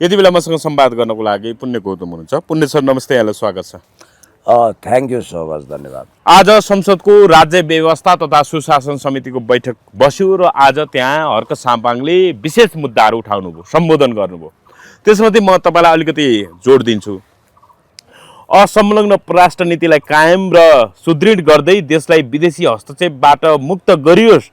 यति बेला मसँग संवाद गर्नको लागि पुण्य गौतम हुनुहुन्छ। पुण्य सर नमस्ते, यहाँलाई स्वागत छ। थ्याङ्क यू सो मच, धन्यवाद। आज संसदको राज्य व्यवस्था तथा सुशासन समितिको बैठक बस्यो र आज त्यहाँ हर्क साम्पाङले विशेष मुद्दाहरू उठाउनुभयो, सम्बोधन गर्नुभयो। त्यसमाथि म तपाईँलाई अलिकति जोड दिन्छु। असंलग्न परराष्ट्र नीतिलाई कायम र सुदृढ गर्दै देशलाई विदेशी हस्तक्षेपबाट मुक्त गरियोस्,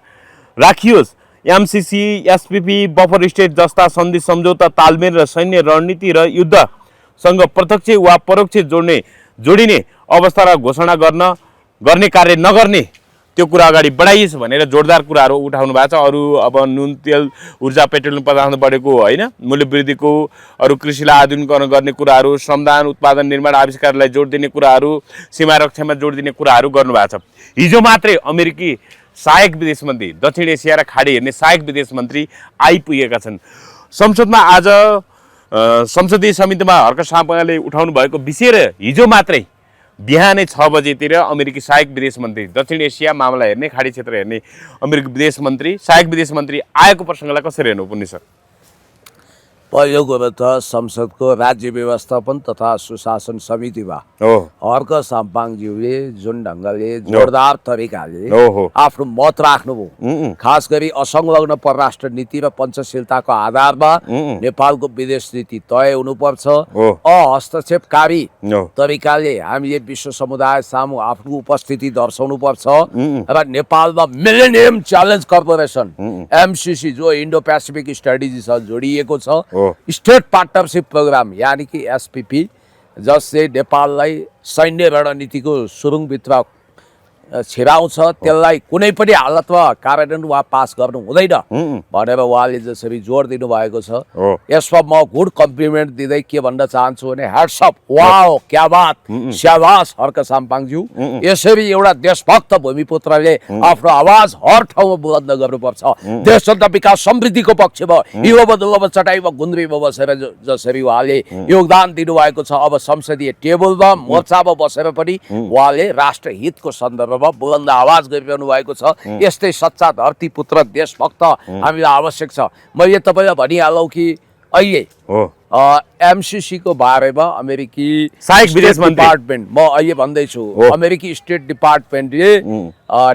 राखियोस्। एमसीसी, एसपीपी, बफर स्टेट जस्ता सन्धि सम्झौता, तालमेल र सैन्य रणनीति र युद्धसँग प्रत्यक्ष वा परोक्ष जोडिने अवस्था र घोषणा गर्ने कार्य नगर्ने, त्यो कुरा अगाडि बढाइयोस् भनेर जोरदार कुराहरू उठाउनु भएको छ। अरू अब नुन, तेल, ऊर्जा, पेट्रोलियम पदार्थ बढेको होइन, मूल्य वृद्धिको, अरू कृषिलाई आधुनिकीकरण गर्ने कुराहरू, श्रमदान, उत्पादन, निर्माण, आविष्कारलाई जोड दिने कुराहरू, सीमा रक्षामा जोड दिने कुराहरू गर्नुभएको छ। हिजो मात्रै अमेरिकी सहायक विदेश मन्त्री, दक्षिण एसिया र खाडी हेर्ने सहायक विदेश मन्त्री आइपुगेका छन् संसदमा। आज संसदीय समितिमा हर्क साम्पाङले उठाउनु भएको विषय र हिजो मात्रै बिहानै 6 बजेतिर अमेरिकी सहायक विदेश मन्त्री, दक्षिण एसिया मामला हेर्ने, खाडी क्षेत्र हेर्ने अमेरिकी विदेश मन्त्री, सहायक विदेश मन्त्री आएको प्रसङ्गलाई कसरी हेर्नु पुण्य सर? पहिलो कुरो त संसदको राज्य व्यवस्थापन तथा सुशासन समितिमा हर्क साम्पाङज्यूले जुन ढङ्गले जोरदार तरिकाले आफ्नो मत राख्नुभयो, खास गरी असंलग्न परराष्ट्र नीति र पञ्चशीलताको आधारमा नेपालको विदेश नीति तय हुनुपर्छ, अहस्तक्षेपकारी तरिकाले हामीले विश्व समुदाय सामु आफ्नो उपस्थिति दर्शाउनुपर्छ र नेपालमा मिलेनियम च्यालेन्ज कर्पोरेसन एमसीसी जो इन्डो पेसिफिक स्ट्रेटेजीसँग जोडिएको छ, स्टेट पार्टनरशिप प्रोग्राम यानी कि एसपीपी, जसले नेपाललाई सैन्य रणनीतिको सुरुङभित्र छिराउँछ, त्यसलाई कुनै पनि हालतमा कार्यान्वयन वा पास गर्नु हुँदैन भनेर उहाँले जसरी जोड दिनुभएको छ, यसमा म गुड कम्प्लिमेन्ट दिँदै के भन्न चाहन्छु भने ह्याट्स अप, वाओ, क्या बात, स्याबास हर्क साम्पाङज्यू। यसरी एउटा देशभक्त भूमिपुत्रले आफ्नो आवाज हर ठाउँमा बुलन्द गर्नुपर्छ। देशजन्ता विकास समृद्धिको पक्षमा युवा चटाइमा गुन्द्रीमा बसेर जसरी उहाँले योगदान दिनुभएको छ, अब संसदीय टेबलमा मोर्चामा बसेर पनि उहाँले राष्ट्रहितको सन्दर्भ बुलन्द आवाज गरिरहनु भएको छ। यस्तै सच्चा धरती पुत्र देशभक्त हामीलाई आवश्यक छ। मैले तपाईँलाई भनिहालौँ कि अहिले एमसीसी को बारेमा अमेरिकी सहायक विदेश डिपार्टमेन्ट, म अहिले भन्दैछु, अमेरिकी स्टेट डिपार्टमेन्टले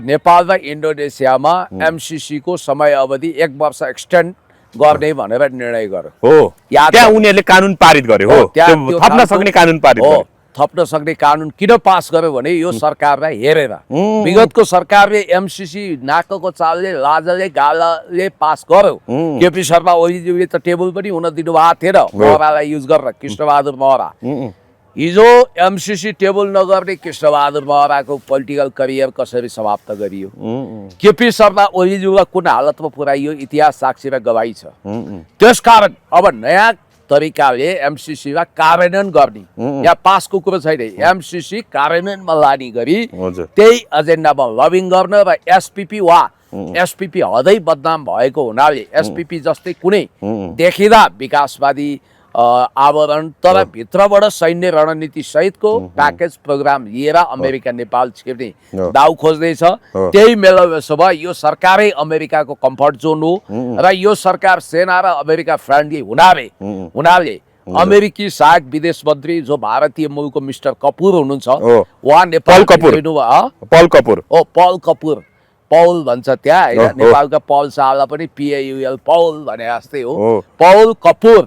नेपाल र इन्डोनेसियामा एमसीसी को समय अवधि 1 वर्ष एक्सटेन्ड गर्ने भनेर निर्णय गर्यो। त्यहाँ उनीहरूले कानुन पारित गर्यो, थप्न सक्ने कानुन पारित गर्यो। थप्न सक्ने कानुन किन पास गर्यो भने यो सरकारलाई हेरेर विगतको सरकारले एमसीसी नाकको चालले लाजले गालाले पास गर्यो। केपी शर्मा ओलीज्यूले त टेबल पनि हुन दिनु भएको थिएन महरालाई युज गरेर, कृष्णबहादुर महरा। हिजो एमसीसी टेबल नगर्ने कृष्णबहादुर महराको पोलिटिकल करियर कसरी समाप्त गरियो, केपी शर्मा ओलीज्यूलाई कुन हालतमा पुर्याइयो, इतिहास साक्षी र गवाही छ। त्यसकारण अब नयाँ तरिकाले एमसीसीलाई कार्यान्वयन गर्ने, या पासको कुरो छैन, एमसीसी कार्यान्वयनमा लाने गरी त्यही एजेन्डामा लबिङ गर्न र एसपीपी वा एसपीपी हदै बदनाम भएको हुनाले एसपीपी जस्तै कुनै देखिँदा विकासवादी आवरण तर भित्रबाट सैन्य रणनीति सहितको प्याकेज प्रोग्राम लिएर अमेरिका नेपाल छिर्ने दाउ खोज्दैछ। त्यही मेलामेसोमा यो सरकारै अमेरिकाको कम्फर्ट जोन हो र यो सरकार सेना र अमेरिका फ्रेन्डली हुनाले अमेरिकी सहायक विदेश मन्त्री जो भारतीय मूलको मिस्टर कपुर हुनुहुन्छ, उहाँ नेपाल पौल भन्छ त्यहाँ होइन, नेपालका पौल शाहलाई पनि PAUL पौल भने जस्तै हो, पौल कपुर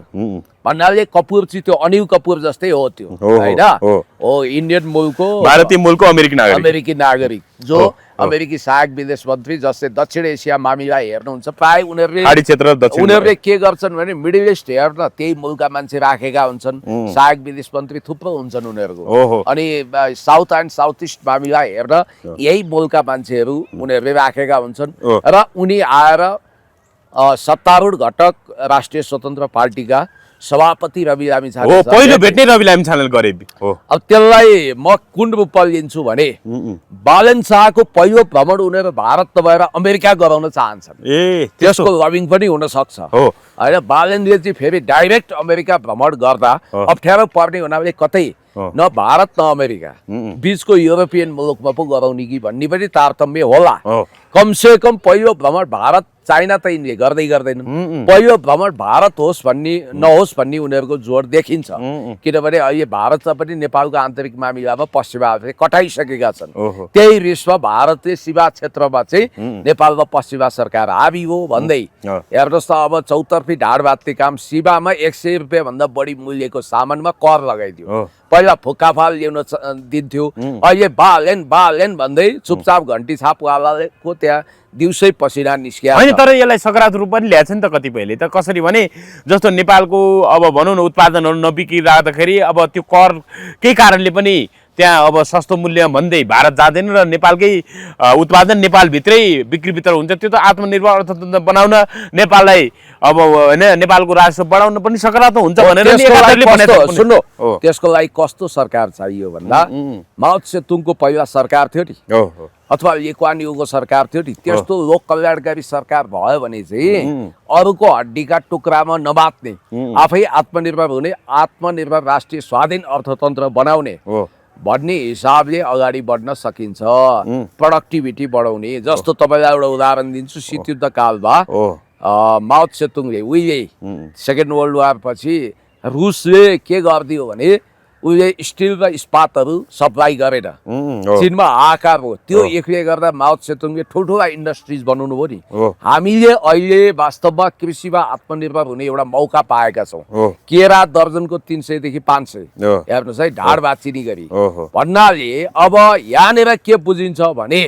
भन्नाले कपुर चाहिँ त्यो अनिल कपुर जस्तै हो, त्यो होइन हो, इन्डियन मूलको भारतीय मूलको अमेरिकी नागरिक जो अमेरिकी सहायक विदेश मन्त्री, जसले दक्षिण एसिया मामिला हेर्नुहुन्छ। प्राय उनीहरूले के गर्छन् भने मिडल इस्ट हेर्न त्यही मूलका मान्छे राखेका हुन्छन्, सहायक विदेश मन्त्री थुप्रो हुन्छन् उनीहरूको, अनि साउथ एन्ड साउथ इस्ट मामिला हेर्न यही मूलका मान्छेहरू उनीहरूले राखेका हुन्छन् र उनी आएर सत्तारूढ घटक राष्ट्रिय स्वतन्त्र पार्टीका सभापति रवि लामिछाने पहिलो भेट्ने रवि लामिछानेले गरे। अब त्यसलाई म कुन रूपमा लिन्छु भने बालन शाहको पहिलो भ्रमण उनीहरू भारत नभएर अमेरिका गराउन चाहन्छन्, त्यसको लबिङ पनि हुन सक्छ होइन। बालनले चाहिँ फेरि डाइरेक्ट अमेरिका भ्रमण गर्दा अप्ठ्यारो पर्ने हुनाले कतै न भारत न अमेरिका बीचको युरोपियन मुलुकमा पो गराउने कि भन्ने पनि तारतम्य होला। कमसे कम पहिलो भ्रमण भारत चाइना त यिनले गर्दै गर्दैनन्। पहिलो भ्रमण भारत होस् भन्ने नहोस् भन्ने उनीहरूको जोड देखिन्छ, किनभने अहिले भारत पनि नेपालको आन्तरिक मामिलामा पश्चिमाले कटाइसकेका छन्। त्यही रिसमा भारतले सीमा क्षेत्रमा चाहिँ नेपालमा पश्चिमा सरकार हाबी हो भन्दै हेर्नुहोस् त अब चौतर्फी ढाड बाँध्ने काम, सीमामा 100 रुपियाँ भन्दा बढी मूल्यको सामानमा कर लगाइदियो। पहिला फुक्काफाल ल्याउन दिन्थ्यो, अहिले बालेन भन्दै चुपचाप घन्टी छापवालाको त्यहाँ दिउँसै पसिना निस्किया। होइन, तर यसलाई सकारात्मक रूप पनि ल्याएको छ नि त कतिपयले त। कसरी भने जस्तो नेपालको अब भनौँ न उत्पादनहरू नबिकिराख्दाखेरि अब त्यो कर केही कारणले पनि त्यहाँ अब सस्तो मूल्य भन्दै भारत जाँदैन र नेपालकै उत्पादन नेपालभित्रै बिक्री वितरण हुन्छ। त्यो त आत्मनिर्भर अर्थतन्त्र बनाउन नेपाललाई अब होइन नेपालको राजस्व बढाउन पनि सकारात्मक हुन्छ भनेर सुन्नु, त्यसको लागि कस्तो सरकार चाहियो भन्दा माओ त्से-तुङको पहिला सरकार थियो नि, अथवा ली कुवान यूको सरकार थियो नि, त्यस्तो लोक कल्याणकारी सरकार भयो भने चाहिँ अरूको हड्डीका टुक्रामा नबात्ने, आफै आत्मनिर्भर हुने, आत्मनिर्भर राष्ट्रिय स्वाधीन अर्थतन्त्र बनाउने भन्ने हिसाबले अगाडि बढ्न सकिन्छ। प्रोडक्टिभिटी बढाउने, जस्तो तपाईँलाई एउटा उदाहरण दिन्छु। शीतयुद्ध कालमा माओ त्से-तुङले उहिले सेकेन्ड वर्ल्ड वार पछि रुसले के गरिदियो भने उहिले स्टिल र इस्पातहरू सप्लाई गरेर चीनमा हाहाकार हो। त्यो एकले गर्दा माओ त्से-तुङले ठुल्ठुला इन्डस्ट्रिज बनाउनु भयो नि। हामीले अहिले वास्तवमा कृषिमा आत्मनिर्भर हुने एउटा मौका पाएका छौँ। केरा दर्जनको 300 देखि 500 हेर्नुहोस् है, ढाड बाँचिने गरी भन्नाले अब यहाँनिर के बुझिन्छ भने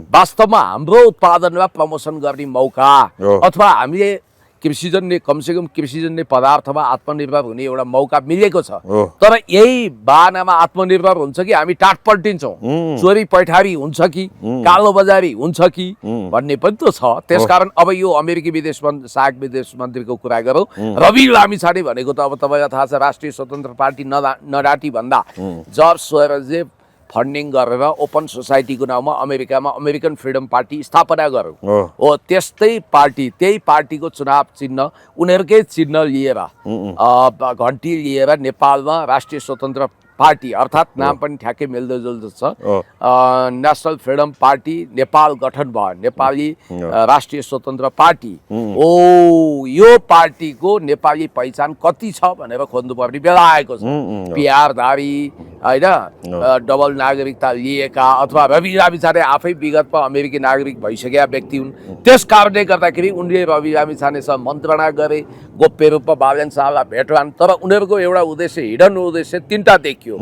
वास्तवमा हाम्रो उत्पादनमा प्रमोसन गर्ने मौका, अथवा हामीले कृषिजन्य कमसेकम कृषिजन्य पदार्थमा आत्मनिर्भर हुने एउटा मौका मिलेको छ। तर यही बाहनामा आत्मनिर्भर हुन्छ कि हामी टाट पल्टिन्छौँ, चोरी पैठारी हुन्छ कि कालो बजारी हुन्छ कि भन्ने पनि त छ। त्यसकारण अब यो अमेरिकी सहायक विदेश मन्त्रीको कुरा गरौँ, रवि लामिछाने भनेको त अब तपाईँलाई थाहा छ राष्ट्रिय स्वतन्त्र पार्टी नडाटी भन्दा जर्ज सोरोसले फन्डिङ गरेर ओपन सोसाइटीको नाउँमा अमेरिकामा अमेरिकन फ्रिडम पार्टी स्थापना गर्यो हो। त्यस्तै पार्टी, त्यही पार्टीको चुनाव चिन्ह उनीहरूकै चिन्ह लिएर घन्टी लिएर नेपालमा राष्ट्रिय स्वतन्त्र पार्टी अर्थात् नाम पनि ठ्याक्कै मिल्दोजुल्दो छ, नेसनल फ्रिडम पार्टी नेपाल गठन भयो, नेपाली राष्ट्रिय स्वतन्त्र पार्टी हो। यो पार्टीको नेपाली पहिचान कति छ भनेर खोज्नुपर्ने बेला आएको छ। पिआरधारी होइन, डबल नागरिकता लिएका, अथवा रवि लामिछाने आफै विगतमा अमेरिकी नागरिक भइसकेका व्यक्ति हुन्। त्यस कारणले गर्दाखेरि उनले रवि लामिछानेसँग मन्त्रणा गरे, गोप्य रूपमा बालेन शाहलाई भेटवान। तर उनीहरूको एउटा उद्देश्य, हिडन उद्देश्य 3टा देखियो,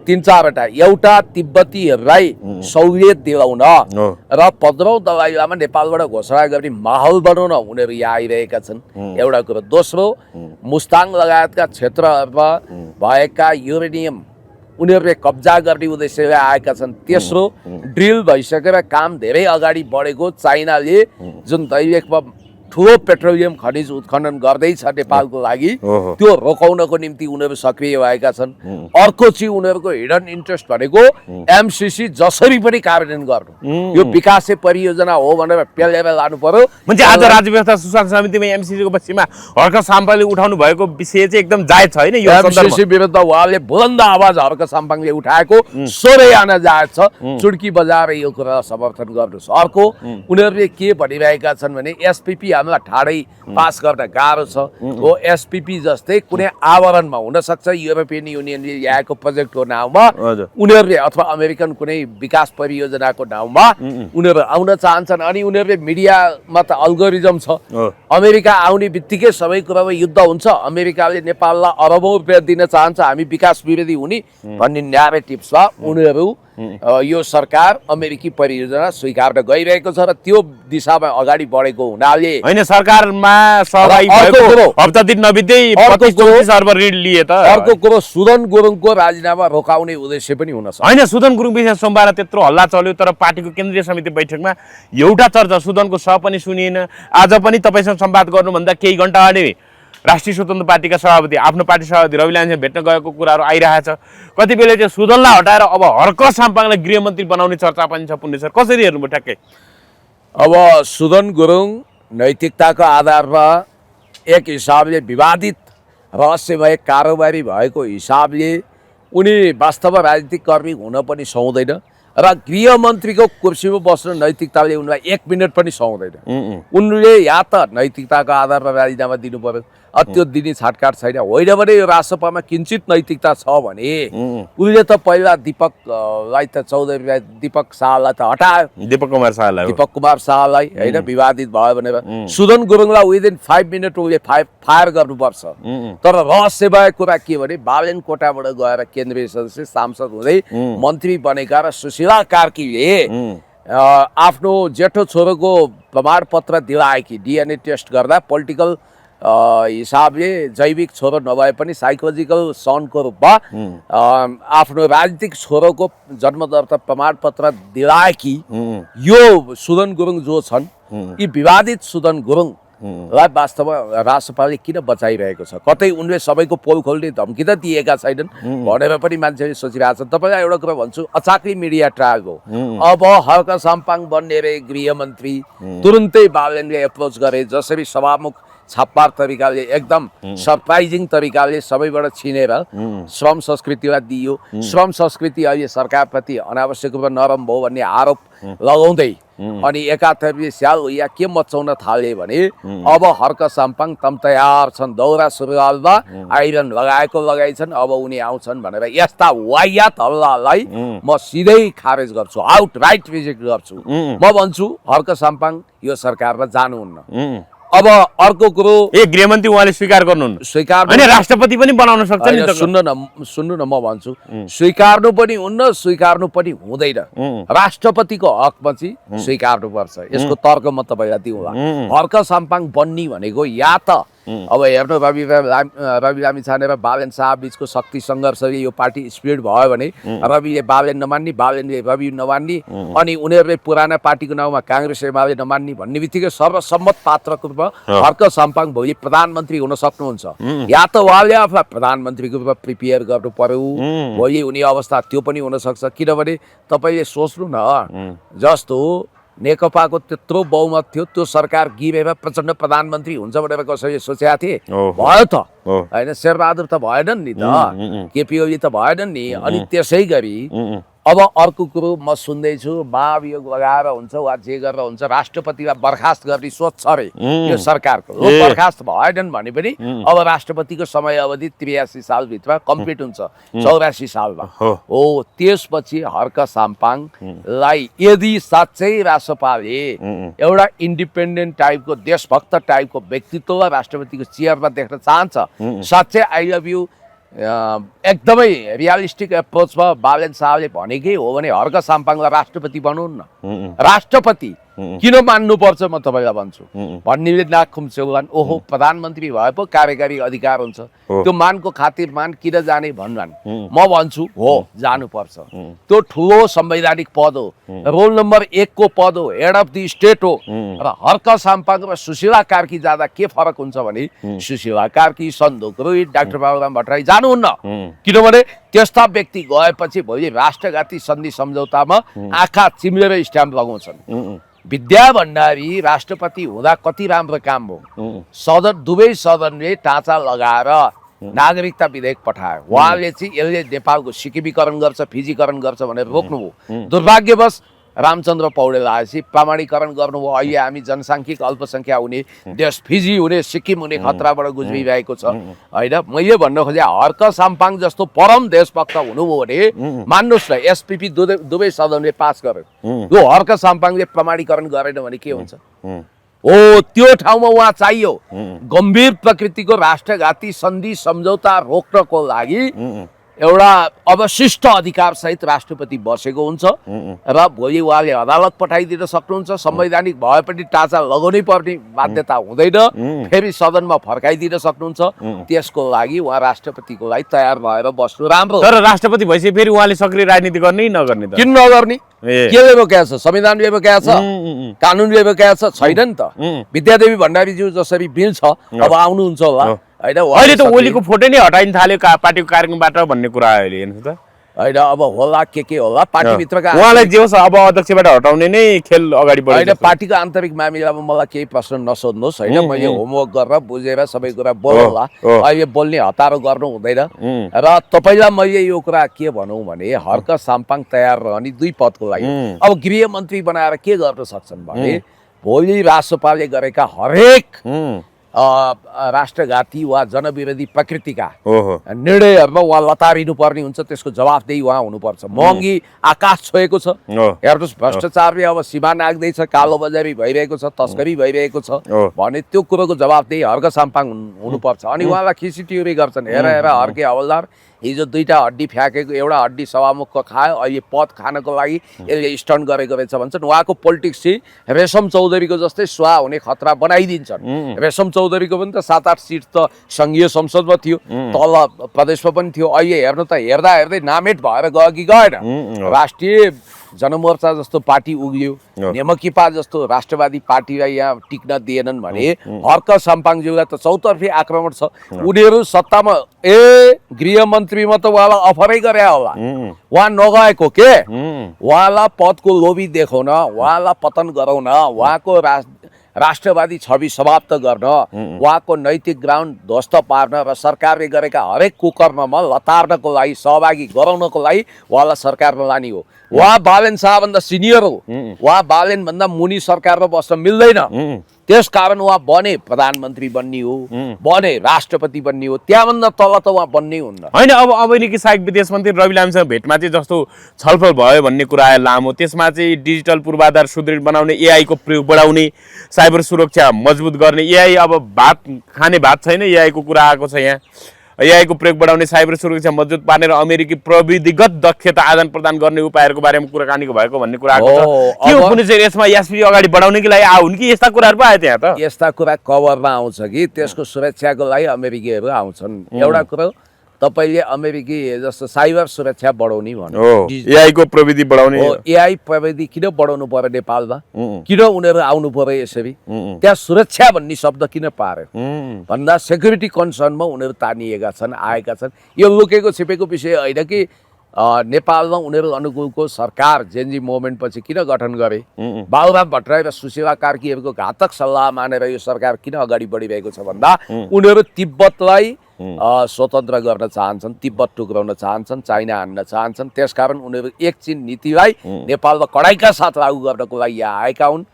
3-4वटा। एउटा तिब्बतीहरूलाई सहुलियत दिलाउन र 15औं दलाई लामा नेपालबाट घोषणा गर्ने माहौल बनाउन उनीहरू यहाँ आइरहेका छन्, एउटा कुरो। दोस्रो, मुस्ताङ लगायतका क्षेत्रहरूमा भएका युरेनियम उनीहरूले कब्जा गर्ने उद्देश्यले आएका छन्। तेस्रो, ड्रिल भइसकेर काम धेरै अगाडि बढेको चाइनाले जुन दैलेखमा ठुलो पेट्रोलियम खनिज उत्खनन गर्दैछ नेपालको लागि, त्यो रोकाउनको निम्ति उनीहरू सक्रिय भएका छन्। अर्को चाहिँ उनीहरूको हिडन इन्ट्रेस्ट भनेको एमसिसी जसरी पनि कार्यान्वयन गर्नु, यो विकासे परियोजना हो भनेर पेलेर लानु पर्यो। म्हणजे आज राज्य व्यवस्था सुशासन समितिमा एमसिसीको बसीमा हर्क साम्पाङले उठाउनु भएको विषय चाहिँ एकदम जायज छ होइन? यो एमसिसी विरुद्ध उहाँले बुलन्द आवाज हर्क साम्पाङले उठाएको सोरै आना जायज छ। चुड्की बजाएर यो कुरा समर्थन गर्नुहोस्। अर्को, उनीहरूले के भनिरहेका छन् भने एसपिपी हामीलाई ठाडै पास गर्न गाह्रो छ हो। एसपिपी जस्तै कुनै आवरणमा हुनसक्छ युरोपियन युनियनले ल्याएको प्रोजेक्टको नाउँमा उनीहरूले, अथवा अमेरिकन कुनै विकास परियोजनाको नाउँमा उनीहरू आउन चाहन्छन्। अनि उनीहरूले मिडियामा त अल्गोरिजम छ, अमेरिका आउने बित्तिकै सबै कुरामा युद्ध हुन्छ, अमेरिकाले नेपाललाई अरबौं रुपियाँ दिन चाहन्छ, हामी विकास विरोधी हुने भन्ने न्यारेटिभ्समा उनीहरू यो सरकार अमेरिकी परियोजना स्वीकार्न गइरहेको छ र त्यो दिशामा अगाडि बढेको हुनाले होइन सरकारमा सहभागी भएको हप्ता दिन नबित्दै 25-24 अर्ब ऋण लिए त। अर्को कुरो, सुदन गुरुङको राजीनामा रोकाउने उद्देश्य पनि हुन सक्छ। होइन, सुदन गुरुङ विषय सोमबार त्यत्रो हल्ला चल्यो, तर पार्टीको केन्द्रीय समिति बैठकमा एउटा चर्चा सुदनको स पनि सुनिएन। आज पनि तपाईँसँग संवाद गर्नुभन्दा केही घण्टा अगाडि राष्ट्रिय स्वतन्त्र पार्टीका सभापति, आफ्नो पार्टी सभापति रवि लामिछाने भेट्न गएको कुराहरू आइरहेछ। कति बेला चाहिँ सुदनलाई हटाएर अब हर्क साम्पाङलाई गृहमन्त्री बनाउने चर्चा पनि छ। पुण्य सर, कसरी हेर्नुभयो ठ्याक्कै? अब सुदन गुरुङ नैतिकताको आधारमा एक हिसाबले विवादित रहस्यमय कारोबारी भएको हिसाबले उनी वास्तवमा राजनीतिक कर्मी हुन पनि सुहाउँदैन र गृहमन्त्रीको कुर्सीमा बस्नु नैतिकताले उनलाई 1 मिनट पनि सुहाउँदैन। उनले या त नैतिकताको आधारमा राजीनामा दिनु पर्यो, त्यो दिने छाटकाट छैन, होइन भने यो राजसभामा किञ्चित नैतिकता छ भने उनले त पहिला दीपकलाई त चौधरी दीपक शाहलाई त हटायो, दीपक कुमार शाहलाई होइन, विवादित भयो भनेर सुदन गुरुङलाई विदिन 5 मिनट उसले फायर गर्नुपर्छ। तर रहस्यमय कुरा के भने बालेन कोटाबाट गएर केन्द्रीय सदस्य सांसद हुँदै मन्त्री बनेका र सुशीला कार्कीले आफ्नो जेठो छोरोको प्रमाणपत्र दिलाएकी डिएनए टेस्ट गर्दा पोलिटिकल हिसाबले जैविक छोरो नभए पनि साइकोलोजिकल सनको रूपमा आफ्नो राजनीतिक छोरोको जन्मदर्ता प्रमाणपत्र दिलाएकी यो सुदन गुरुङ जो छन्, यी विवादित सुदन गुरुङलाई वास्तवमा राजसभाले किन बचाइरहेको छ? कतै उनले सबैको पोल खोल्ने धम्की त दिएका छैनन् भनेर पनि मान्छेले सोचिरहेको छ। तपाईँलाई एउटा कुरा भन्छु, अचाकली मिडिया ट्रायल हो। अब हर्क साम्पाङ बन्ने रे गृहमन्त्री तुरुन्तै बालेनले एप्रोच गरे, जसरी सभामुख छाप्पार तरिकाले एकदम सरप्राइजिङ तरिकाले सबैबाट छिनेर श्रम संस्कृतिलाई दियो। श्रम संस्कृति अहिले सरकारप्रति अनावश्यक रूपमा नरम भयो भन्ने आरोप लगाउँदै अनि एकातर्फी स्याल या के मचाउन थाले भने अब हर्क साम्पाङ तम तयार छन्, दौरा सुरुवालमा आइरन लगाइछन्, अब उनी आउँछन् भनेर यस्ता वाहियात हल्लालाई म सिधै खारेज गर्छु, आउट राइट रिजेक्ट गर्छु। म भन्छु हर्क साम्पाङ यो सरकारमा जानुहुन्न। अब अर्को कुरो, गृहमन्त्री उहाँले स्वीकार गर्नुहुन्न, राष्ट्रपति पनि बनाउन सक्छ नि त। सुन्नु न, म भन्छु स्वीकार्नु पनि हुन्न, स्वीकार्नु पनि हुँदैन। राष्ट्रपतिको हकमा चाहिँ स्वीकार्नु पर्छ। यसको तर्क म तपाईँलाई दिउँला। हर्क साम्पाङ बन्नी भनेको या त अब हेर्नु रवि लामिछाने र बालेन शाह बिचको शक्ति सङ्घर्षले यो पार्टी स्प्लिट भयो भने रविले बालेन नमान्ने, बालेनले रवि नमान्ने, अनि उनीहरूले पुराना पार्टीको नाउँमा काङ्ग्रेस एमाले नमान्ने भन्ने बित्तिकै सर्वसम्मत पात्रको रूपमा हर्क साम्पाङ भोलि प्रधानमन्त्री हुन सक्नुहुन्छ। या त उहाँले आफूलाई प्रधानमन्त्रीको रूपमा प्रिपेयर गर्नु पर्यो, भोलि हुने अवस्था त्यो पनि हुनसक्छ। किनभने तपाईँले सोच्नु न, जस्तो नेकपाको त्यत्रो बहुमत थियो, त्यो सरकार गिरेर प्रचण्ड प्रधानमन्त्री हुन्छ भनेर कसैले सोचेका थिए? भयो त होइन, शेरबहादुर त भएनन् नि त, केपी ओली त भएनन् नि। अनि त्यसै गरी अब अर्को कुरो म सुन्दैछु, महाभियोग लगाएर हुन्छ वा जे गरेर हुन्छ राष्ट्रपतिलाई बर्खास्त गर्ने सोच छ अरे यो सरकारको। बर्खास्त भएनन् भने पनि अब राष्ट्रपतिको समय अवधि 83 सालभित्र कम्प्लिट हुन्छ, 84 सालमा हो। त्यसपछि हर्क साम्पाङलाई यदि साँच्चै राष्ट्रपाले एउटा इन्डिपेन्डेन्ट टाइपको देशभक्त टाइपको व्यक्तित्व राष्ट्रपतिको चेयरमा देख्न चाहन्छ, साँच्चै आई लभ यु एकदमै रियलिस्टिक एप्रोचमा बालेन शाहले भनेकै हो भने हर्क साम्पाङलाई राष्ट्रपति बनाउन् न। राष्ट्रपति किन मान्नुपर्छ म तपाईँलाई भन्छु, भन्नेले नाक खुम्च्याउलान्, ओहो प्रधानमन्त्री भए पो कार्यकारी अधिकार हुन्छ, त्यो मानको खातिर मान किन जाने भन्लान्। म भन्छु हो, जानुपर्छ। त्यो ठुलो संवैधानिक पद हो, रोल नम्बर 1 को पद हो, हेड अफ द स्टेट हो। र हर्क साम्पाङ र सुशीला कार्की जाँदा के फरक हुन्छ भने सुशीला कार्की, सन्दोक रोहित, डाक्टर बाबुराम भट्टराई जानुहुन्न। किनभने त्यस्ता व्यक्ति गएपछि भोलि राष्ट्रघाती सन्धि सम्झौतामा आँखा चिम्लेर स्ट्याम्प लगाउँछन्। विद्या भण्डारी राष्ट्रपति हुँदा कति राम्रो काम हो, सदन दुवै सदनले टाँचा लगाएर नागरिकता विधेयक पठायो। उहाँले चाहिँ यसले नेपालको सिक्किमीकरण गर्छ, फिजीकरण गर्छ भनेर रोक्नुभयो। दुर्भाग्यवश रामचन्द्र पौडेल आएपछि प्रमाणीकरण गर्नुभयो। अहिले हामी जनसाङ्ख्यिक अल्पसङ्ख्या हुने देश, फिजी हुने, सिक्किम हुने खतराबाट गुज्रिरहेको छ होइन। मैले भन्न खोजेँ हर्क साम्पाङ जस्तो परम देशभक्त हुनुभयो भने मान्नुहोस् न, एसपिपी दुवै सदनले पास गर्यो, यो हर्क साम्पाङले प्रमाणीकरण गरेन भने के हुन्छ? हो, त्यो ठाउँमा उहाँ चाहियो। गम्भीर प्रकृतिको राष्ट्रघाती सन्धि सम्झौता रोक्नको लागि एउटा अवशिष्ट अधिकार सहित राष्ट्रपति बसेको हुन्छ र भोलि उहाँले अदालत पठाइदिन सक्नुहुन्छ। संवैधानिक भए पनि टाँचा लगाउनै पर्ने बाध्यता हुँदैन, फेरि सदनमा फर्काइदिन सक्नुहुन्छ। त्यसको लागि उहाँ राष्ट्रपतिको लागि तयार भएर बस्नु राम्रो। तर राष्ट्रपति भएपछि फेरि उहाँले सक्रिय राजनीति गर्ने नगर्ने त? किन नगर्ने? केले बोकेको छ? संविधानले बोकेको छ, कानुनले बोकेको छ? छैन नि त। विद्यादेवी भण्डारीज्यू जसरी बिल छ, अब आउनुहुन्छ होला होइन। अहिले त ओलीको फोटो नै हटाइन थाल्यो पार्टीको कार्यक्रमबाट भन्ने कुरा आयो अहिले, हेर्नुहोस् त। होइन अब होला के होला पार्टीभित्रका उहाँलाई जे होस् अब अध्यक्षबाट हटाउने नै खेल अगाडि बढ्यो होइन पार्टीको आन्तरिक मामिलामा मलाई केही प्रश्न नसोध्नुहोस् होइन मैले होमवर्क गरेर बुझेर सबै कुरा बोल्ला अहिले बोल्ने हतारो गर्नु हुँदैन र तपाईँलाई मैले यो कुरा के भनौँ भने हर्क साम्पाङ तयार रहने 2 पदको लागि अब गृहमन्त्री बनाएर के गर्न सक्छन् भने भोलि राष्ट्रपालले गरेका हरेक राष्ट्रघाती वा जनविरोधी प्रकृतिका निर्णयहरूमा उहाँ लतारिनु पर्ने हुन्छ त्यसको जवाफदेही उहाँ हुनुपर्छ महँगी आकाश छोएको छ हेर्नुहोस् भ्रष्टाचारले अब सीमा नाग्दैछ कालोबजारी भइरहेको छ तस्करी भइरहेको छ भने त्यो कुरोको जवाफदेही हर्क साम्पाङ हुनुपर्छ अनि उहाँलाई खिसिटिउरी गर्छन् हेर हर्के हवलदार हिजो 2टा हड्डी फ्याँकेको एउटा हड्डी सभामुखको खायो अहिले पद खानको लागि यसले स्टन्ट गरेको रहेछ भन्छन् उहाँको पोलिटिक्स चाहिँ रेशम चौधरीको जस्तै सुहा हुने खतरा बनाइदिन्छन् रेशम चौधरीको पनि त 7-8 सिट त सङ्घीय संसदमा थियो तल प्रदेशमा पनि थियो अहिले हेर्नु त हेर्दा हेर्दै नामेट भएर गयो कि गएन राष्ट्रिय जनमोर्चा जस्तो पार्टी उग्लियो नेमकिपा जस्तो राष्ट्रवादी पार्टीलाई यहाँ टिक्न दिएनन् भने हर्क साम्पाङज्यूलाई त चौतर्फी आक्रमण छ उनीहरू सत्तामा गृहमन्त्रीमा त उहाँलाई अफरै गरे होला उहाँ नगएको के उहाँलाई पदको लोभी देखाउन उहाँलाई पतन गराउन उहाँको राष्ट्रवादी छवि समाप्त गर्न उहाँको नैतिक ग्राउन्ड ध्वस्त पार्न र सरकारले गरेका हरेक कुकर्ममा लतार्नको लागि सहभागी गराउनको लागि उहाँलाई सरकारमा लाने हो उहाँ बालेन शाहभन्दा सिनियर हो उहाँ बालेनभन्दा मुनि सरकारमा बस्न मिल्दैन त्यस कारण उहाँ बने प्रधानमन्त्री बन्ने हो बने राष्ट्रपति बन्ने हो त्यहाँभन्दा तल त उहाँ बन्नै हुन्न होइन अब अमेरिकी सहायक विदेश मन्त्री रवि लामीसँग भेटमा चाहिँ जस्तो छलफल भयो भन्ने कुरा आयो लामो त्यसमा चाहिँ डिजिटल पूर्वाधार सुदृढ बनाउने एआईको प्रयोग बढाउने साइबर सुरक्षा मजबुत गर्ने एआई अब भात खाने भात छैन एआईको कुरा आएको छ यहाँ एआईको प्रयोग बढाउने साइबर सुरक्षा मजबुत पार्ने र अमेरिकी प्रविधिगत दक्षता आदान प्रदान गर्ने उपायहरूको बारेमा कुराकानीको भएको भन्ने कुरा आएको छ के हो कुनै चाहिँ यसमा एसपी अगाडि बढाउनेको लागि आउन् कि यस्ता कुराहरू पो आयो त्यहाँ त यस्ता कुरा कभरमा आउँछ कि त्यसको सुरक्षाको लागि अमेरिकीहरू आउँछन् एउटा कुरो तपाईले अमेरिकी जस्तो साइबर सुरक्षा बढाउने भन्नु एआई को प्रविधि बढाउने एआई प्रविधि किन बढाउनु पर्यो नेपालमा किन उनीहरू आउनु पर्यो यसरी त्यहाँ सुरक्षा भन्ने शब्द किन पार्यो भन्दा सेक्युरिटी कन्सर्नमा उनीहरू तानिएका छन् आएका छन् यो लुकेको छिपेको विषय होइन कि नेपालमा उनीहरू अनुकूलको सरकार जेनजी मोभमेन्ट पछि किन गठन गरे बाबुराम भट्टराई र सुशीला कार्कीहरूको घातक सल्लाह मानेर यो सरकार किन अगाडि बढिरहेको छ भन्दा उनीहरू तिब्बतलाई स्वतन्त्र गर्न चाहन्छन् तिब्बत टुक्राउन चाहन्छन् चाइना हान्न चाहन्छन् त्यसकारण उनीहरू एक चीन नीतिलाई नेपालमा कडाइका साथ लागू गर्नको लागि यहाँ आएका हुन्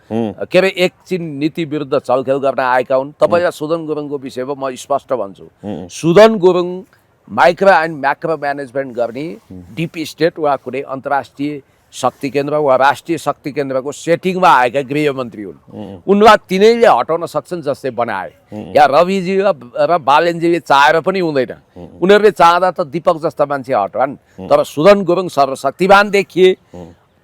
के अरे एक चीन नीति विरुद्ध चलखेल गर्न आएका हुन् तपाईलाई सुदन गुरुङको विषयमा म स्पष्ट भन्छु Sudan Gurung micro and macro management गर्ने डिप स्टेट वा कुनै अन्तर्राष्ट्रिय शक्ति केन्द्र वा राष्ट्रिय शक्ति केन्द्रको सेटिङमा आएका गृहमन्त्री हुन् उनलाई तिनैले हटाउन सक्छन् जस्तै बनाए या रविजी र बालेनजीले चाहेर पनि हुँदैन उनीहरूले चाहँदा त दीपक जस्ता मान्छे हटाउन् तर सुदन गुरुङ सर्वशक्तिमान देखिए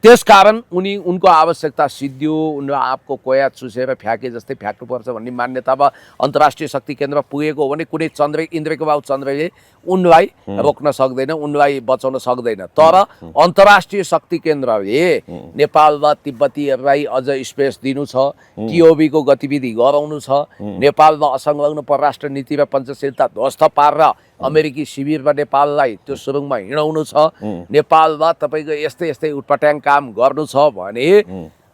त्यसकारण उनको आवश्यकता सिद्धियो उनले आफको कोया चुसेर फ्याँके जस्तै फ्याँक्नुपर्छ भन्ने मान्यतामा अन्तर्राष्ट्रिय शक्ति केन्द्र पुगेको हो भने कुनै इन्द्रको बाबु चन्द्रले उनलाई रोक्न सक्दैन उनलाई बचाउन सक्दैन तर अन्तर्राष्ट्रिय शक्ति केन्द्रले नेपालमा तिब्बतीहरूलाई अझ स्पेस दिनु छ टिओबीको गतिविधि गराउनु छ नेपालमा असंलग्न परराष्ट्र नीति र पञ्चशीलता ध्वस्त पारेर अमेरिकी शिविरमा नेपाललाई त्यो सुरुङमा हिँडाउनु छ नेपालमा तपाईको यस्तै यस्तै उटपटाङ काम गर्नु छ भने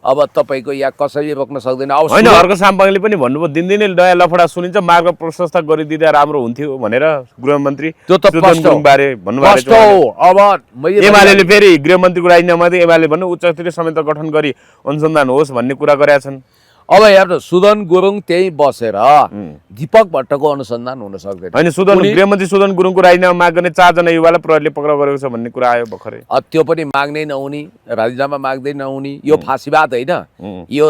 अब तपाईको यहाँ कसैले रोक्न सक्दैन हैन हर्क साम्पाङले पनि भन्नुभयो दिनदिनै नयाँ लफडा सुनिन्छ मार्ग प्रशस्त गरिदिँदा राम्रो हुन्थ्यो भनेर गृहमन्त्री त्यो त प्रश्न बारे भन्नुभएको छ अब एमालेले फेरि गृहमन्त्रीको राजीनामा दिए एमाले भन्नु उच्च स्तरीय समिति गठन गरी अनुसन्धान होस् भन्ने कुरा गरेका छन् अब हेर्नु सुदन गुरुङ त्यही बसेर दीपक भट्टको अनुसन्धान हुन सक्दैन हैन सुदन गृहमन्त्री सुदन गुरुङको राजीनामा माग गर्ने 4 जना युवालाई प्रहरीले पक्राउ गरेको छ भन्ने कुरा आयो भर्खरै त्यो पनि माग्नै नहुने राजीनामा माग्दै नहुने यो फाँसीवाद होइन यो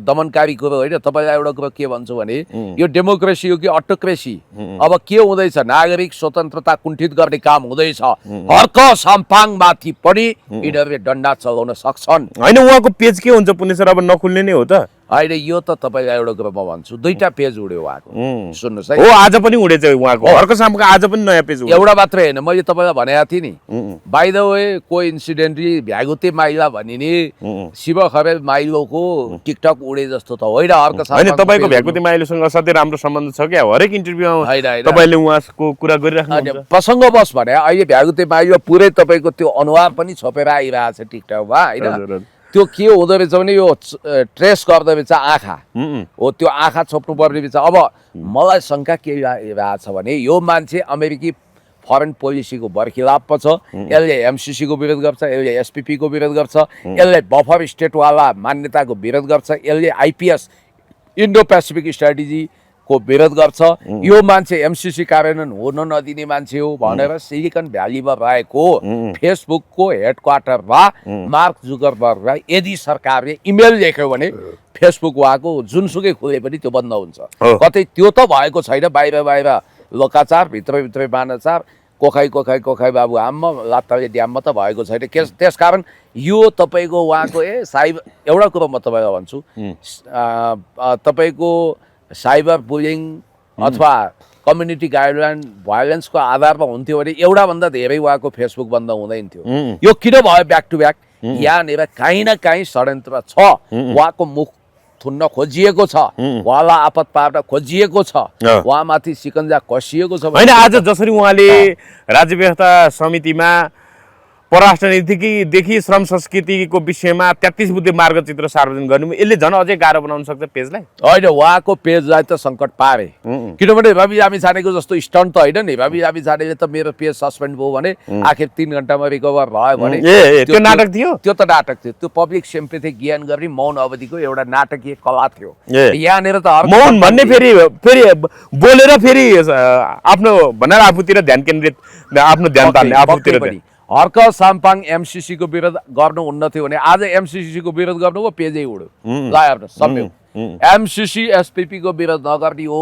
दमनकारी कुरो होइन तपाईलाई एउटा कुरो के भन्छु भने यो डेमोक्रेसी हो कि अटोक्रेसी अब के हुँदैछ नागरिक स्वतन्त्रता कुण्ठित गर्ने काम हुँदैछ हर्क साम्पाङ माथि पनि यिनीहरूले डन्डा चलाउन सक्छन् हैन उहाँको पेज के हुन्छ पुनेश्वर अब नखुल्ने नै हो त होइन यो त तपाईँलाई एउटा कुरा म भन्छु 2टा पेज उड्यो उहाँको सुन्नुहोस् है हो आज पनि उडेछ उहाँको अर्को सामको आज पनि नयाँ पेज उड्यो एउटा मात्रै होइन मैले तपाईँलाई भनेको थिएँ नि बाइ द वे को इन्सिडेन्टली भ्यागुते माइला भनिने शिव खरेल माइलोको टिकटक उडे जस्तो त होइन अर्को होइन तपाईँको भ्यागुते माइलोसँग असाध्यै राम्रो सम्बन्ध छ क्या हरेक इन्टरभ्यूमा तपाईँले उहाँको कुरा गरिराख्नु प्रसङ्गवश भने अहिले भ्यागुते माइलो पुरै तपाईँको त्यो अनुहार पनि छोपेर आइरहेको छ टिकटकमा होइन त्यो के हुँदो रहेछ भने यो ट्रेस गर्दो रहेछ आँखा हो त्यो आँखा छोप्नु पर्ने रहेछ अब मलाई शङ्का के रहेछ भने यो मान्छे अमेरिकी फरेन पोलिसीको बर्खिलाप छ यसले एमसिसीको विरोध गर्छ यसले एसपिपीको विरोध गर्छ यसले बफर स्टेटवाला मान्यताको विरोध गर्छ यसले आइपिएस इन्डो पेसिफिक स्ट्राटेजीको विरोध गर्छ यो मान्छे एमसिसी कार्यान्वयन हुन नदिने मान्छे हो भनेर सिलिकन भ्यालीमा रहेको फेसबुकको हेडक्वार्टरमा मार्क जुकरबर्गलाई यदि सरकारले इमेल लेख्यो भने फेसबुक उहाँको जुनसुकै खुले पनि त्यो बन्द हुन्छ कतै त्यो त भएको छैन बाहिर बाहिर लोकाचार भित्रभित्रै बानाचार कोखाई बाबु आम्मा लात्ताले ड्याममा त भएको छैन त्यसकारण यो तपाईँको उहाँको साइबर एउटा कुरो म तपाईँलाई भन्छु तपाईँको साइबर बुलिङ अथवा कम्युनिटी गाइडलाइन भायोलेन्सको आधारमा हुन्थ्यो भने एउटाभन्दा धेरै उहाँको फेसबुक बन्द हुँदैन थियो यो किन भयो ब्याक टु ब्याक यहाँनिर काहीँ न काहीँ षड्यन्त्र छ उहाँको मुख थुन्न खोजिएको छ उहाँलाई आपत पार्न खोजिएको छ उहाँमाथि सिकन्जा कसिएको छ होइन आज जसरी उहाँले राज्य व्यवस्था समितिमा परराष्ट्र नीतिदेखि श्रम संस्कृतिको विषयमा 33 बुद्धे मार्गचित्र सार्वजनिक गर्नु यसले झन् अझै गाह्रो बनाउन सक्छ पेजलाई होइन उहाँको पेजलाई त सङ्कट पारे किनभने रवि लामिछानेको जस्तो स्टन्ट त होइन नि रवि लामिछानेले त मेरो पेज सस्पेन्ड भयो भने आखिर 3 घण्टामा रिकभर भयो भने त्यो नाटक थियो त्यो त नाटक थियो त्यो पब्लिक सिम्पैथी ज्ञान गर्ने मौन अवधिको एउटा नाटकीय कला थियो यहाँनिर त मौन भन्ने फेरि बोलेर फेरि आफ्नो भनेर आफूतिर ध्यान केन्द्रित आफ्नो ध्यान तान्ने आफूतिर हर्क साम्पाङ एमसिसीको विरोध गर्नुहुन्न थियो भने आज एमसिसीको विरोध गर्नुभयो पेजै उड्यो ल हेर्नुहोस् सम्यो एमसिसी एसपिपीको विरोध नगर्ने हो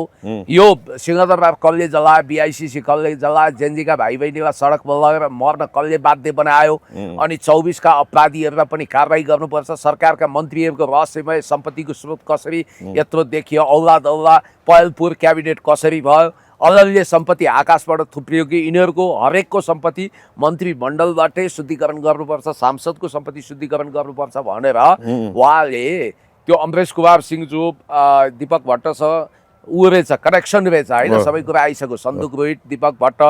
यो सिंहदरबार कसले जलायो बिआइसिसी कसले जलायो जेनजीका भाइ बहिनीलाई सडकमा लगेर मर्न कसले बाध्य बनायो अनि 24 का अपराधीहरूलाई पनि कारबाही गर्नुपर्छ सरकारका मन्त्रीहरूको रहस्यमय सम्पत्तिको स्रोत कसरी यत्रो देखियो औला दौला पहलपुर क्याबिनेट कसरी भयो अलल्य सम्पत्ति आकाशबाट थुप्रियो कि यिनीहरूको हरेकको सम्पत्ति मन्त्रीमण्डलबाटै शुद्धिकरण गर्नुपर्छ सांसदको सम्पत्ति शुद्धिकरण गर्नुपर्छ भनेर उहाँले त्यो अमरेश कुमार सिंह जो दीपक भट्टसँग ऊ रहेछ कनेक्सन रहेछ होइन सबै कुरा आइसक्यो सन्दुक रोहित दीपक भट्ट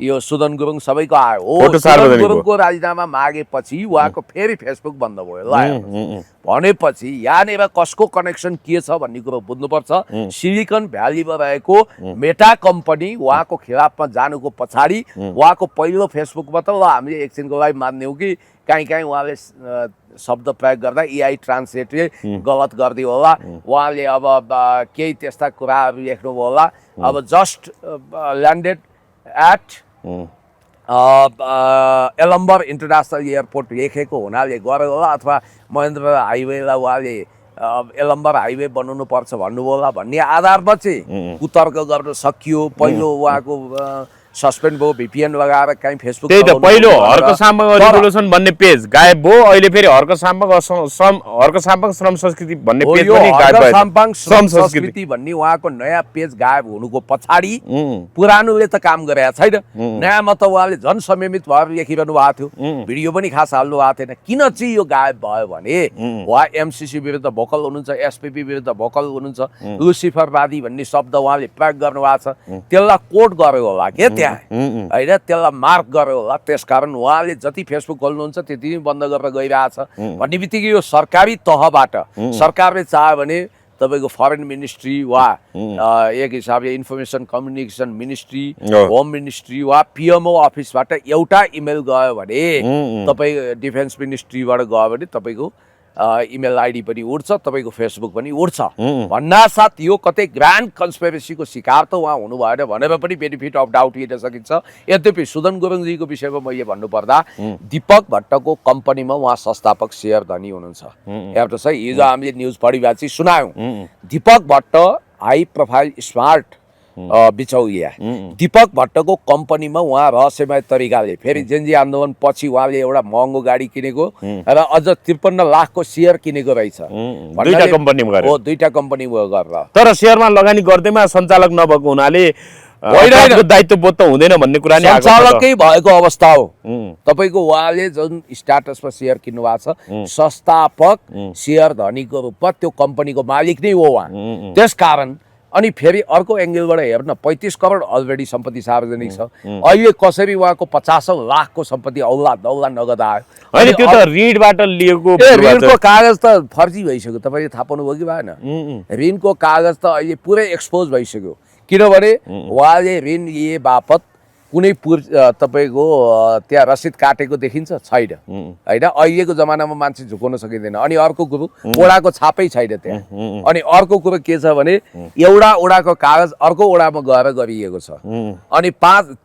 यो सुदन गुरुङ सबैको आयो हो सुदन गुरुङको राजीनामा मागेपछि उहाँको फेरि फेसबुक बन्द भयो ल भनेपछि यहाँनिर कसको कनेक्सन के छ भन्ने कुरो बुझ्नुपर्छ सिलिकन भ्यालीमा रहेको मेटा कम्पनी उहाँको खिलाफमा जानुको पछाडि उहाँको पहिलो फेसबुकमा त ल हामीले एकछिनको लागि मान्यौँ कि काहीँ उहाँले शब्द प्रयोग गर्दा एआई ट्रान्सलेटले गलत गरिदियो होला उहाँले अब केही त्यस्ता कुराहरू लेख्नुभयो होला अब जस्ट ल्यान्डेड एट एलम्बर इन्टरनेसनल एयरपोर्ट लेखेको हुनाले गरेको होला अथवा महेन्द्र हाइवेलाई उहाँले एलम्बर हाइवे बनाउनु पर्छ भन्नुभयो होला भन्ने आधारमा चाहिँ कुतर्क गर्न सकियो पहिलो उहाँको सस्पेन्ड भयो भिपिएन लगाएर कहीँ फेसबुक त्यही त पहिलो हर्क साम्पाङ रिभोल्युसन भन्ने पेज गायब भयो अहिले फेरि हर्क साम्पाङ श्रम संस्कृति भन्ने पेज पनि गायब भयो साम्पाङ श्रम संस्कृति भन्ने उहाँको नयाँ पेज गायब हुनुको पछाडि पुरानोले त काम गरेको छैन नयाँमा त उहाँले झन् संयमित भएर लेखिरहनु भएको थियो भिडियो पनि खास हाल्नु भएको थिएन किन चाहिँ यो गायब भयो भने उहाँ एमसिसी विरुद्ध भोकल हुनुहुन्छ एसपिपी विरुद्ध भोकल हुनुहुन्छ लुसिफरवादी भन्ने शब्द उहाँले प्रयोग गर्नुभएको छ त्यसलाई कोट गर्यो होला के होइन त्यसलाई मार्क गर्यो होला त्यसकारण उहाँले जति फेसबुक खोल्नुहुन्छ त्यति नै बन्द गरेर गइरहेछ भन्ने बित्तिकै यो सरकारी तहबाट सरकारले चाह्यो भने तपाईँको फरेन मिनिस्ट्री वा एक हिसाबले information communication ministry home ministry वा पिएमओ अफिसबाट एउटा इमेल गयो भने तपाईँ डिफेन्स मिनिस्ट्रीबाट गयो भने तपाईँको इमेल आइडी पनि उड्छ तपाईँको फेसबुक पनि उड्छ भन्नासाथ यो कतै ग्रान्ड कन्सपिरेसीको शिकार त उहाँ हुनु भएन भनेर पनि बेनिफिट अफ डाउट लिन सकिन्छ यद्यपि सुदन गुरुङजीको विषयमा मैले भन्नुपर्दा दीपक भट्टको कम्पनीमा उहाँ संस्थापक शेयर धनी हुनुहुन्छ हेर्नुहोस् है हिजो हामीले न्युज पढिरहेपछि सुनायौँ Deepak Bhatt high profile smart बिचौलिया दीपक भट्टको कम्पनीमा उहाँ रहस्यमय तरिकाले फेरि जेन्जी आन्दोलन पछि उहाँले एउटा महँगो गाडी किनेको र अझ 53 लाखको सेयर किनेको रहेछ। दुईटा कम्पनीमा गरेर। हो, दुईटा कम्पनीमा गरेर। तर सेयरमा लगानी गर्दैमा सञ्चालक नभएको हुनाले दायित्व बोध त हुँदैन भन्ने कुरा नि सञ्चालकै भएको अवस्था हो। तपाईँको उहाँले जुन स्ट्याटसमा सेयर किन्नु भएको छ संस्थापक सेयर धनीको रूपमा त्यो कम्पनीको मालिक नै हो उहाँ। त्यसकारण अनि फेरि अर्को एङ्गलबाट हेर्न 35 करोड अलरेडी सम्पत्ति सार्वजनिक छ। अहिले कसरी उहाँको 50 लाखको सम्पत्ति औला दौला नगद आयो? अनि त्यो त ऋणबाट लिएको ऋणको कागज त फर्जी भइसक्यो। तपाईँले थाहा पाउनुभयो कि भएन? ऋणको कागज त अहिले पुरै एक्सपोज भइसक्यो। किनभने उहाँले ऋण लिए बापत कुनै तपाईँको त्यहाँ रसिद काटेको देखिन्छ छैन होइन। अहिलेको जमानामा मान्छे झुकाउन सकिँदैन। अनि अर्को कुरो ओडाको छापै छैन त्यहाँ। अनि अर्को कुरो के छ भने एउटा ओडाको कागज अर्को ओडामा गएर गरिएको छ। अनि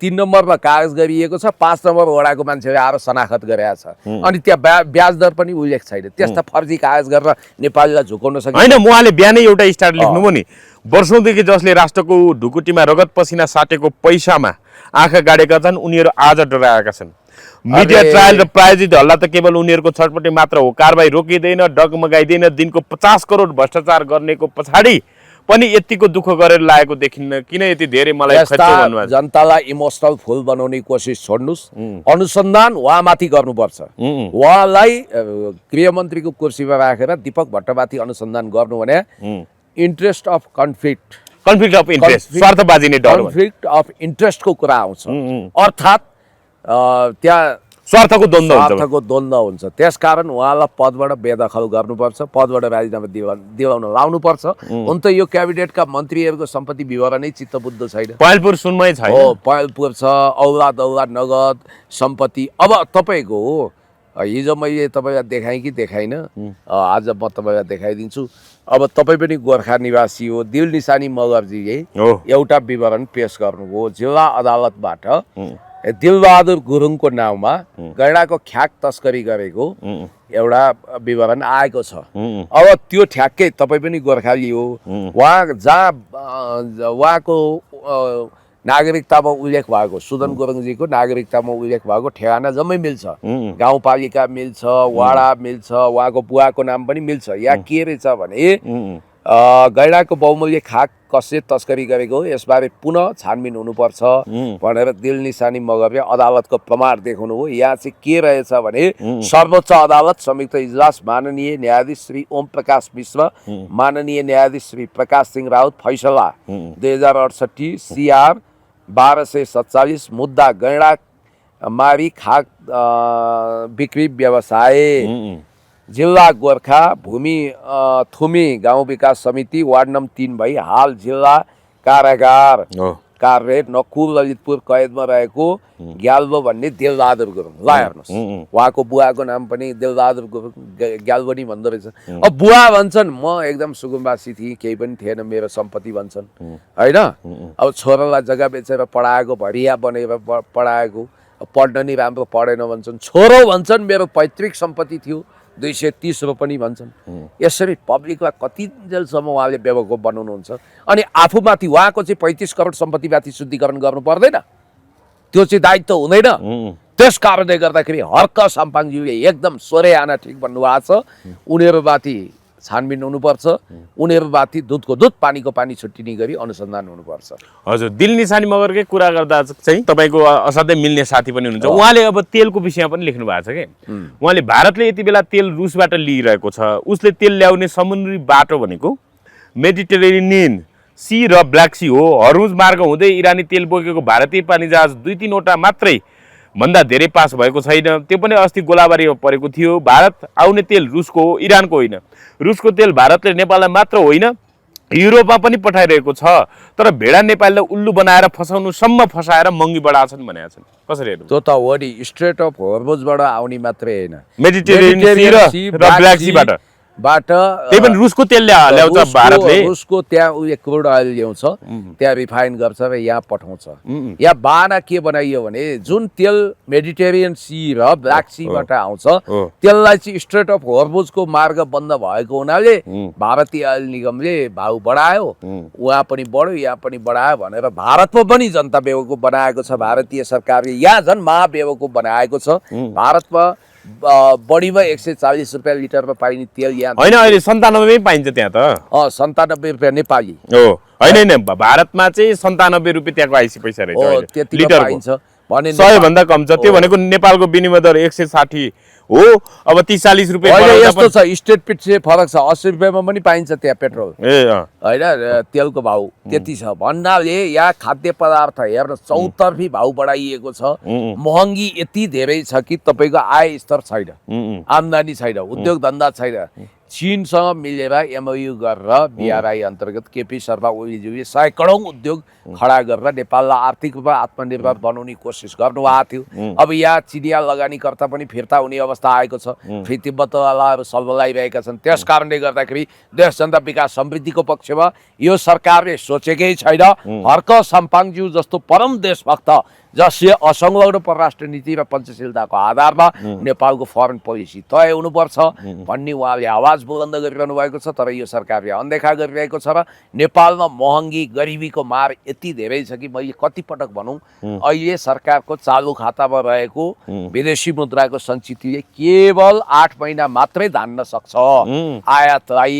3 नम्बरमा कागज गरिएको छ, 5 नम्बर ओडाको मान्छेले आएर शनाखत गरेका छ। अनि त्यहाँ ब्याज दर पनि उल्लेख छैन। त्यस्ता फर्जी कागज गरेर नेपालीलाई झुकाउन सकिन्छ होइन। उहाँले बिहानै एउटा स्टार्ट लेख्नुभयो नि, वर्षौंदेखि जसले राष्ट्रको ढुकुटीमा रगत पसिना साटेको पैसामा आँखा गाडेका छन् उनीहरू आज डराएका छन्। मिडिया ट्रायल र प्रायोजित हल्ला त केवल उनीहरूको छटपटी मात्र हो। कारबाही रोकिँदैन, डगमगाइँदैन। दिनको 50 करोड भ्रष्टाचार गर्नेको पछाडि पनि यतिको दुःख गरेर लागेको देखिन्न। किन यति धेरै मलाई जनतालाई इमोसनल फुल बनाउने कोसिस छोड्नुस्। अनुसन्धान उहाँमाथि गर्नुपर्छ। उहाँलाई गृहमन्त्रीको कुर्सीमा राखेर दीपक भट्टमाथि अनुसन्धान गर्नु भने interest of conflict of interest, स्वार्थबाजी नै डर, कन्फ्लिक्ट अफ इन्ट्रेस्टको कुरा आउँछ। अर्थात् त्यहाँ स्वार्थको द्वन्द्व हुन्छ। त्यसकारण उहाँलाई पदबाट बेदखल गर्नुपर्छ, पदबाट राजीनामा दिलाउन लाउनुपर्छ। हुन त यो क्याबिनेटका मन्त्रीहरूको सम्पत्ति विवरणै चित्तबुद्ध छैन। पयलपुर सुनमै छैन। हो, पयलपुर छ, औला दौला नगद सम्पत्ति। अब तपाईँको हिजो मैले तपाईँलाई देखाएँ कि देखाइन, आज म तपाईँलाई देखाइदिन्छु। अब तपाईँ पनि गोर्खा निवासी हो। दिल निशानी मगरजीले एउटा विवरण पेश गर्नुभयो जिल्ला अदालतबाट। दिलबहादुर गुरुङको नाउँमा गैँडाको ख्याक तस्करी गरेको एउटा विवरण आएको छ। अब त्यो ठ्याक्कै तपाईँ पनि गोर्खाली हो। उहाँको नागरिकतामा उल्लेख भएको सुदन गुरुङजीको नागरिकतामा उल्लेख भएको ठेगाना जम्मै मिल्छ। गाउँपालिका मिल्छ, वाडा मिल्छ, उहाँको बुवाको नाम पनि मिल्छ। यहाँ के रहेछ भने गैँडाको बहुमूल्य खाक कसले तस्करी गरेको यसबारे पुनः छानबिन हुनुपर्छ भनेर दिल निशानी मगरले अदालतको प्रमाण देखाउनु हो। यहाँ चाहिँ के रहेछ भने सर्वोच्च अदालत संयुक्त इजलास माननीय न्यायाधीश श्री ओम प्रकाश मिश्र, माननीय न्यायाधीश श्री प्रकाश सिंह राउत फैसला 2068 CR 1247 मुद्दा गैँडा मारी खाक बिक्री व्यवसाय जिल्ला गोर्खा भूमि थुमी गाउँ विकास समिति वार्ड नम्बर 3 भई हाल जिल्ला कारागार कार्य नकुल ललितपुर कैदमा रहेको ग्याल्बो भन्ने दिलबहादुर गुरुङ। ल हेर्नुहोस्, उहाँको बुवाको नाम पनि दिलबहादुर गुरुङ ग्याल्बो नि भन्दो रहेछ। अब बुवा भन्छन् म एकदम सुगमवासी थिएँ, केही पनि थिएन मेरो सम्पत्ति भन्छन् होइन। अब छोरालाई जग्गा बेचेर पढाएको, भरिया बनेर पढाएको, पढ्न नि राम्रो पढेन भन्छन्। छोरो भन्छन् मेरो पैतृक सम्पत्ति थियो 230 रुपैयाँ भन्छन्। यसरी पब्लिकलाई कतिजेलसम्म उहाँले बेवकुफ बनाउनुहुन्छ। अनि आफूमाथि उहाँको चाहिँ 35 करोड सम्पत्तिमाथि शुद्धिकरण गर्नु पर्दैन? त्यो चाहिँ दायित्व हुँदैन? त्यस कारणले गर्दाखेरि हर्क साम्पाङज्यूले एकदम सोरे आना ठिक भन्नुभएको छ। उनीहरूमाथि छानबिन हुनुपर्छ। उनीहरूमाथि दुधको दुध पानीको पानी छुट्टिने गरी अनुसन्धान हुनुपर्छ। हजुर, दिल निशानी मगरकै कुरा गर्दा चाहिँ तपाईँको असाध्यै मिल्ने साथी पनि हुनुहुन्छ। उहाँले अब तेलको विषयमा पनि लेख्नु भएको छ कि उहाँले भारतले यति बेला तेल रुसबाट लिइरहेको छ। उसले तेल ल्याउने समुद्री बाटो भनेको मेडिटेरेनियन सी र ब्ल्याक सी हो। हर्मुज मार्ग हुँदै इरानी तेल बोकेको भारतीय पानी जहाज 2-3वटा मात्रै भन्दा धेरै पास भएको छैन। त्यो पनि अस्ति गोलाबारीमा परेको थियो। भारत आउने तेल रुसको हो, इरानको होइन। रुसको तेल भारतले नेपाललाई मात्र होइन युरोपमा पनि पठाइरहेको छ। तर भेडा नेपाललाई उल्लु बनाएर फसाउनुसम्म फसाएर महँगी बढाछन् भनेका छन्। कसरी हेर्नु? त्यो त हो नि, स्ट्रेट अफ हर्मुजबाट आउने मात्रै होइन, मेडिटेरेनियन सी र ब्ल्याक सीबाट त्यही पनि रुसको तेल ल्याउँछ भारतले। रुसको त्यहाँ उयो क्रुड अयल ल्याउँछ, त्यहाँ रिफाइन गर्छ र यहाँ पठाउँछ। यहाँ बाना के बनाइयो भने जुन तेल मेडिटेरियन सी र ब्ल्याक सीबाट आउँछ त्यसलाई चाहिँ स्ट्रेट अफ हर्मुजको मार्ग बन्द भएको हुनाले भारतीय अयल निगमले भाउ बढायो, उहाँ पनि बढ्यो यहाँ पनि बढायो भनेर भारतमा पनि जनता बेवकुफ बनाएको छ भारतीय सरकारले। यहाँ झन् महाबेवकुफ बनाएको छ। भारतमा बढीमा 140 रुपियाँ लिटरमा पाइने तेल यहाँ होइन, अहिले 97 पाइन्छ त्यहाँ त। 97 रुपियाँ नेपाली हो, होइन भारतमा चाहिँ 97 रुपियाँ त्यहाँको आइसी पैसा रहेछ त्यति पाइन्छ भने 100 भन्दा कम छ। त्यो भनेको नेपालको विनिमय दर 160 हो। अब 30-40 रुपियाँ यस्तो छ, स्टेट पिट चाहिँ फरक छ। 80 रुपियाँमा पनि पाइन्छ त्यहाँ पेट्रोल, होइन तेलको भाउ त्यति छ भन्नाले यहाँ खाद्य पदार्थ हेर्न चौतर्फी भाउ बढाइएको छ। महँगी यति धेरै छ कि तपाईँको आय स्तर छैन, आम्दानी छैन, उद्योग धन्दा छैन। चीनसँग मिलेर एमओयू गरेर बिआरआई अन्तर्गत केपी शर्मा ओलीज्यूले सैकडौँ उद्योग खडा गरेर नेपाललाई आर्थिक रूपमा आत्मनिर्भर बनाउने कोसिस गर्नुभएको थियो। अब यहाँ चिनिया लगानीकर्ता पनि फिर्ता हुने अवस्था आएको छ, फेरि तिब्बतवालाहरू सल्बलाइरहेका छन्। त्यस कारणले गर्दाखेरि देश जनता विकास समृद्धिको पक्षमा यो सरकारले सोचेकै छैन। हर्क साम्पाङज्यू जस्तो परम देशभक्त जसले असंलग्न परराष्ट्र नीति र पञ्चशीलताको आधारमा नेपालको फरेन पोलिसी तय हुनुपर्छ भन्ने उहाँले आवाज बुलन्द गरिरहनु भएको छ। तर यो सरकारले अनदेखा गरिरहेको छ र नेपालमा महँगी गरिबीको मार यति धेरै छ कि मैले कति पटक भनौँ, अहिले सरकारको चालु खातामा रहेको विदेशी मुद्राको सञ्चितले केवल 8 महिना मात्रै धान्न सक्छ आयातलाई,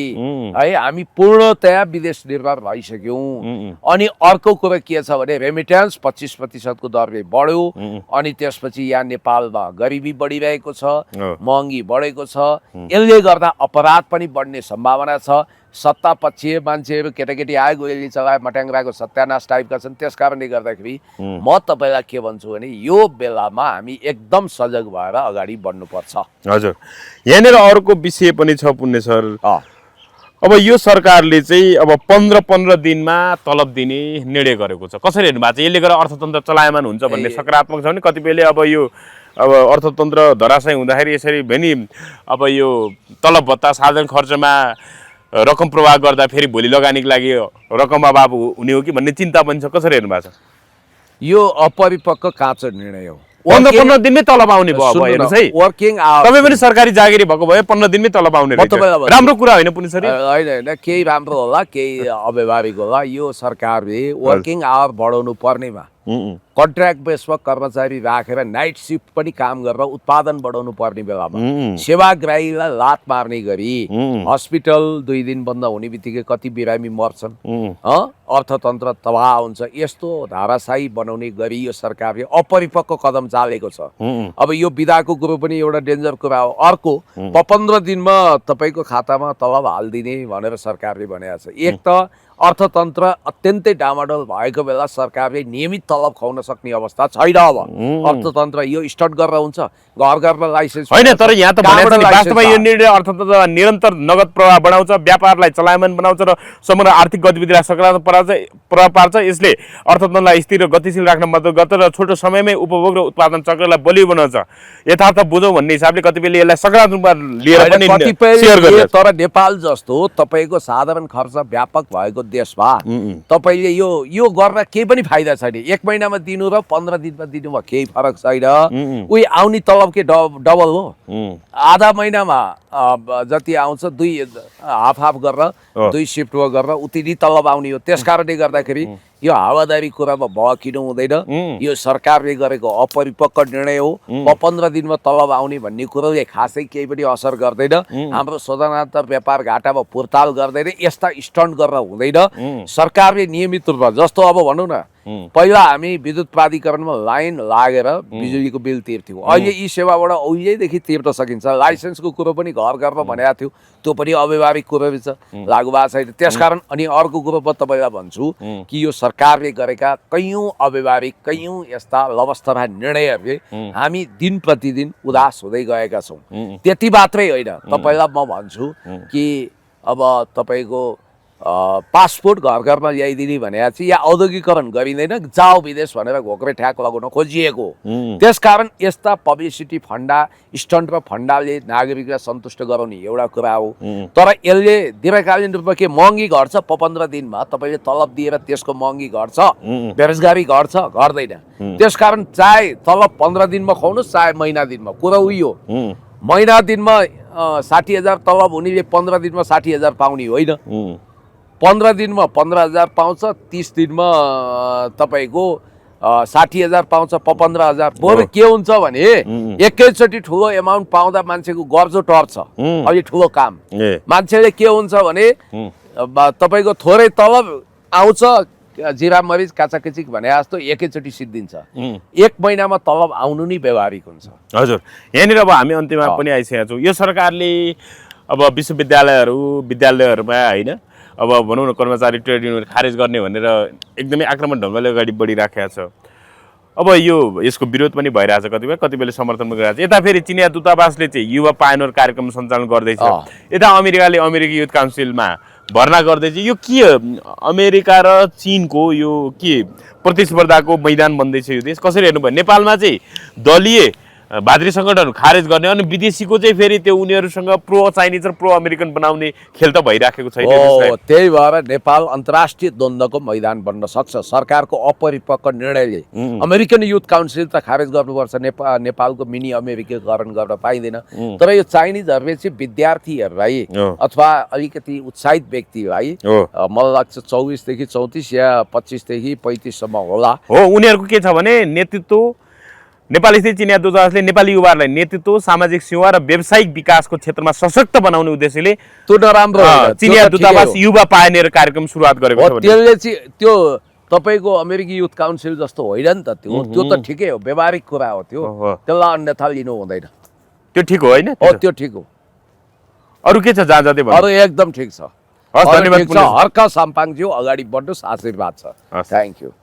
है। हामी पूर्णतया विदेश निर्भर भइसक्यौँ। अनि अर्को कुरा के छ भने रेमिट्यान्स 25% को दरले बढ्यो। अनि त्यसपछि यहाँ नेपालमा गरिबी बढिरहेको छ, महँगी बढेको छ। यसले गर्दा अपराध पनि बढ्ने सम्भावना छ। सत्ता पक्षीय मान्छेहरू केटाकेटी आयो गोली चलायो मट्याङ्ग्राको सत्यानाश टाइपका छन्। त्यस कारणले गर्दाखेरि म तपाईँलाई के भन्छु भने यो बेलामा हामी एकदम सजग भएर अगाडि बढ्नुपर्छ। हजुर, यहाँनिर अर्को विषय पनि छ पुण्य सर। अब यो सरकारले चाहिँ अब 15-15 दिनमा तलब दिने निर्णय गरेको छ। कसरी हेर्नु भएको छ? यसले गर्दा अर्थतन्त्र चलायमान हुन्छ भन्ने सकारात्मक छ भने कतिपयले अब यो अर्थतन्त्र धराशय हुँदाखेरि यसरी भेनी अब यो तलब भत्ता साधारण खर्चमा रकम प्रवाह गर्दा फेरि भोलि लगानीको लागि रकम अभाव हुने हो कि भन्ने चिन्ता पनि छ। कसरी हेर्नु भएको छ? यो अपरिपक्व काँचो निर्णय हो। 15 दिनमै तलब आउने भयो हेर्नुहोस् है। वर्किङ तपाईँ पनि सरकारी जागिरी भएको भए 15 दिनमै तलब आउने रहेछ। राम्रो कुरा होइन पुण्य सर? होइन, केही राम्रो होला केही अव्यवहारिक होला। यो सरकारले वर्किङ आवर बढाउनु पर्नेमा कन्ट्र्याक्ट बेसमा कर्मचारी राखेर नाइट सिफ्ट पनि काम गरेर उत्पादन बढाउनु पर्ने बेलामा सेवाग्राहीलाई लात मार्ने गरी हस्पिटल 2 दिन बन्द हुने बित्तिकै कति बिरामी मर्छन्, अर्थतन्त्र तबाह हुन्छ। यस्तो धाराशाही बनाउने गरी यो सरकारले अपरिपक्व कदम चालेको छ। अब यो विधाको कुरो पनि एउटा डेन्जर कुरा हो। अर्को 15 दिनमा तपाईँको खातामा तलब हालिदिने भनेर सरकारले भनेको छ। एक त अर्थतन्त्र अत्यन्तै डामाडोल भएको बेला सरकारले नियमित तलब खुवाउन सक्ने अवस्था छैन। अब अर्थतन्त्र यो स्टार्ट गरेर हुन्छ, घर घरमा लाइसेन्स होइन। तर यहाँ त वास्तवमा यो निर्णय अर्थतन्त्र निरन्तर नगद प्रवाह बढाउँछ, व्यापारलाई चलायमान बनाउँछ र समग्र आर्थिक गतिविधिलाई सकारात्मक प्रभाव पार्छ। यसले अर्थतन्त्रलाई स्थिर र गतिशील राख्न मद्दत गर्छ र छोटो समयमै उपभोग र उत्पादन चक्रलाई बलियो बनाउँछ। यथार्थ बुझौँ भन्ने हिसाबले कतिपयले यसलाई सकारात्मक लिएर पनि शेयर गर्छ। तर नेपाल जस्तो तपाईँको साधारण खर्च व्यापक भएको देशमा तपाईँले यो गर्न केही पनि फाइदा छैन। 1 महिनामा दिनु र 15 दिनमा दिनुमा केही फरक छैन। उही आउने तलब के डबल हो। आधा महिनामा जति आउँछ 2 हाफ गरेर 2 सिफ्टमा गरेर उति नै तलब आउने हो। त्यस कारणले गर्दाखेरि यो हावादारी कुरामा भकिनु हुँदैन। यो सरकारले गरेको अपरिपक्व निर्णय हो। 15 दिनमा तलब आउने भन्ने कुरोले खासै केही पनि असर गर्दैन। हाम्रो शोधनात्मक व्यापार घाटामा पुर्ताल गर्दैन। यस्ता स्टन्ट गरेर हुँदैन। सरकारले नियमित रूपमा जस्तो अब भनौँ न, पहिला हामी विद्युत प्राधिकरणमा लाइन लागेर बिजुलीको बिल तिर्थ्यौँ। अहिले यी सेवाबाट उहिलेदेखि तिर्न सकिन्छ। लाइसेन्सको कुरो पनि घर घरमा भनेको थियो, त्यो पनि अव्यवहारिक कुरो छ, लागु भएको छैन। त्यसकारण अनि अर्को कुरो म तपाईँलाई भन्छु कि यो सरकारले गरेका कैयौँ अव्यवहारिक कैयौँ यस्ता लवस्तरा निर्णयहरूले हामी दिन प्रतिदिन उदास हुँदै गएका छौँ। त्यति मात्रै होइन, तपाईँलाई म भन्छु कि अब तपाईँको पासपोर्ट घर घरमा ल्याइदिने भनेको चाहिँ या औद्योगिकरण गरिँदैन, जाओ विदेश भनेर घोक्रे ठ्याक लगाउन खोजिएको। त्यसकारण यस्ता पब्लिसिटी फन्डा, स्टन्ट र फन्डाले नागरिकलाई सन्तुष्ट गराउने एउटा कुरा हो। तर यसले दीर्घकालीन रूपमा के महँगी घट्छ? 15 दिनमा तपाईँले तलब दिएर त्यसको महँगी घट्छ, बेरोजगारी घट्छ? घट्दैन। त्यसकारण चाहे तलब 15 दिनमा खुवाउनुहोस् चाहे महिना दिनमा, कुरा उही हो। महिना दिनमा 60,000 तलब हुनेले 15 दिनमा 60,000 पाउने होइन। 15 दिनमा 15,000 पाउँछ, 30 दिनमा तपाईँको 60,000 पाउँछ, 15,000। बरु के हुन्छ भने एकैचोटि ठुलो एमाउन्ट पाउँदा मान्छेको गर्जो टर्छ, अलि ठुलो काम। मान्छेले के हुन्छ भने तपाईँको थोरै तलब आउँछ, जिरा मरिच काचाकिचिक भने जस्तो एकैचोटि सिद्धिन्छ। 1 महिनामा तलब आउनु नै व्यवहारिक हुन्छ। हजुर, यहाँनिर अब हामी अन्त्यमा पनि आइसकेका छौँ। यो सरकारले अब विद्यालयहरूमा होइन, अब भनौँ न कर्मचारी ट्रेड युनियन खारेज गर्ने भनेर एकदमै आक्रामक ढङ्गले अगाडि बढिराखेको छ। अब यसको विरोध पनि भइरहेछ, कतिपयले समर्थन पनि गरिरहेछ। यता फेरि चिनिया दूतावासले चाहिँ युवा पायोनियर कार्यक्रम सञ्चालन गर्दैछ। यता अमेरिकाले अमेरिकी युथ काउन्सिलमा भर्ना गर्दैछ। यो के अमेरिका र चीनको यो के प्रतिस्पर्धाको मैदान बन्दैछ यो देश? कसरी हेर्नुभयो? नेपालमा चाहिँ दलीय भातृ सङ्गठनहरू खारेज गर्ने अनि विदेशीको चाहिँ फेरि त्यो उनीहरूसँग प्रो चाइनिज र प्रो अमेरिकन बनाउने खेल त भइराखेको छैन। त्यही भएर नेपाल अन्तर्राष्ट्रिय द्वन्द्वको मैदान बन्न सक्छ। सरकारको अपरिपक्व निर्णयले अमेरिकन युथ काउन्सिल त खारेज गर्नुपर्छ, नेपालको मिनी अमेरिकीकरण गर्न पाइँदैन। तर यो चाइनिजहरूले चाहिँ विद्यार्थीहरूलाई अथवा अलिकति उत्साहित व्यक्तिलाई, मलाई लाग्छ 24 देखि 34 या 25 देखि 35 सम्म होला हो, उनीहरूको के छ भने नेतृत्व, नेपाली स्थित चिनिया दूतावासले नेपाली युवाहरूलाई नेतृत्व, सामाजिक सेवा र व्यावसायिक विकासको क्षेत्रमा सशक्त बनाउने उद्देश्यले त्यो नराम्रो चिनिया दूतावास युवा पायोनियर कार्यक्रम सुरुवात गरेको छ। त्यसले चाहिँ त्यो तपाईँको अमेरिकी युथ काउन्सिल जस्तो होइन नि त। त्यो त ठिकै हो, व्यवहारिक कुरा हो। त्यसलाई अन्यथा लिनु हुँदैन। त्यो ठिक हो होइन? त्यो ठिक हो। अरू के छ जहाँ जाँदै? अरू एकदम ठिक छ। धन्यवाद। हर्क साम्पाङज्यू, अगाडि बढ्नुहोस्, आशीर्वाद छ। Thank you.